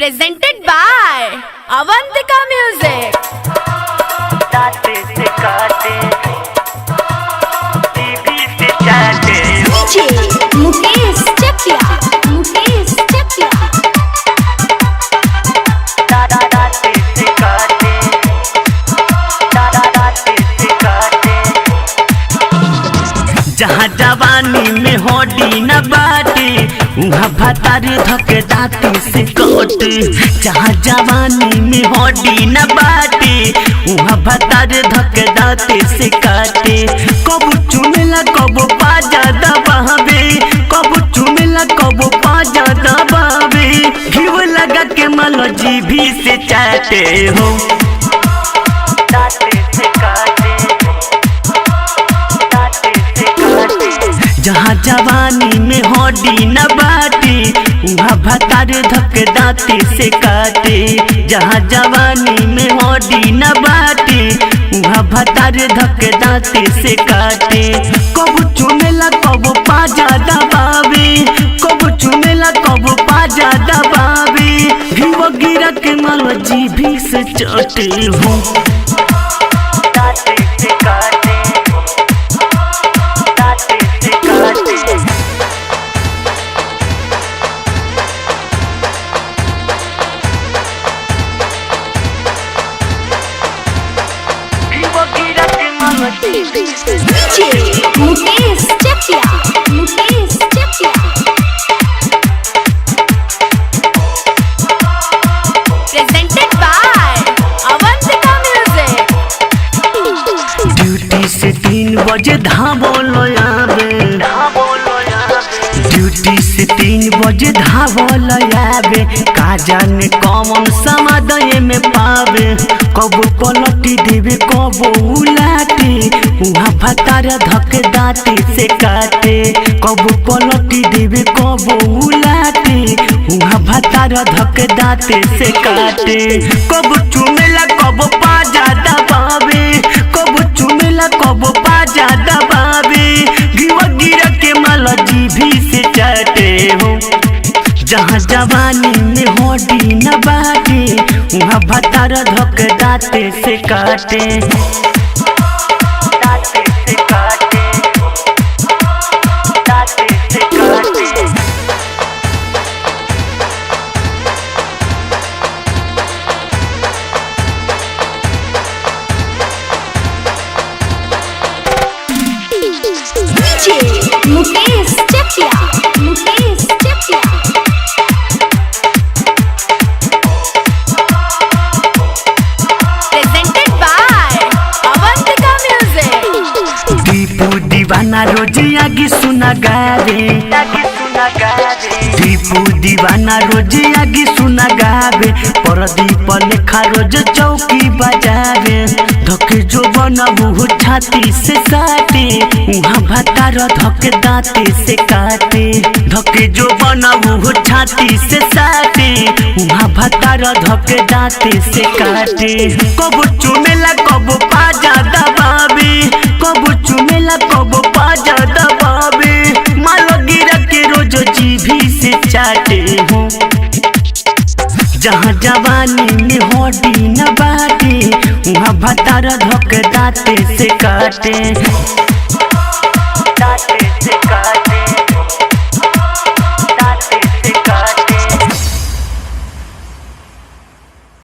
presented by Avantika Music. दाते से काटे TV से चाटे DJ Mukesh Chakia. Mukesh Chakia. दाते से काटे दाते से काटे जहाँ जवानी में होडी न बाटे उहाँ भतार धके दाते से काटे जहाँ जवानी में होडी न बाटे उहाँ भतार धके दाते से काटे कबू चुमेला कबू पाजा दबावे कबू चुमेला कबू पाजा दबावे घीव लगा के मालो जीभी से चाटे हो दाते से काटे दाते से काटे जहाँ जवानी में होडी न बाटे उहाँ भतार धके दाते से काटे जहाँ जवानी में होडी न बाटे उहाँ भतार धके दाते से काटे कबू चुमेला कबू पाजा दबावे कबू चुमेला कबू पाजा दबावे घीव गिरा के मालो जीभी से चटे हो दाते से काटे दाते से काटे DJ Mukesh Chakia. Mukesh Chakia. Presented by Avantika Music. Duty से 3 बजे धावलो आवे ड्यूटी से 3 बजे धावलो आवे का जाने कौन समादय में पावे कबू पलटी देवे कबू उलाटे उहाँ भतार धके दाते से काटे कबू पलटी देवे कबू उलाटे उहाँ भतार धके दाते से काटे कबू चुमेला कबू पाजा दबावे कबू चुमेला कबू पाजा दबावे घीवा गिरा के माला जीभी से चाटे हो जहाँ जवानी में होडी न बाटे उहाँ भतार धके दाते से काटे दाते से काटे दाते से काटे DJ Mukesh Chakia. Mukesh Chakia. Presented by Avantika Music. Deepu दीवाना रोज आगे सुना गावे दीपू दीवाना रोज आगे सुना गावे परदीप लेखा रोज चौकी बजावे धके जो बनबू छाती से काटे उहाँ भतार धके दाते से काटे धके जो बनबू छाती से काटे उहाँ भतार धके दाते से काटे कबू चुमेला कबू पाजा दबावे कबू चुमेला कबू पाजा दबावे मालो गिरा के रोज जीभी से चाटे हो जहाँ जवानी में होडी न बाटे उहाँ भतार धके दाते से काटे।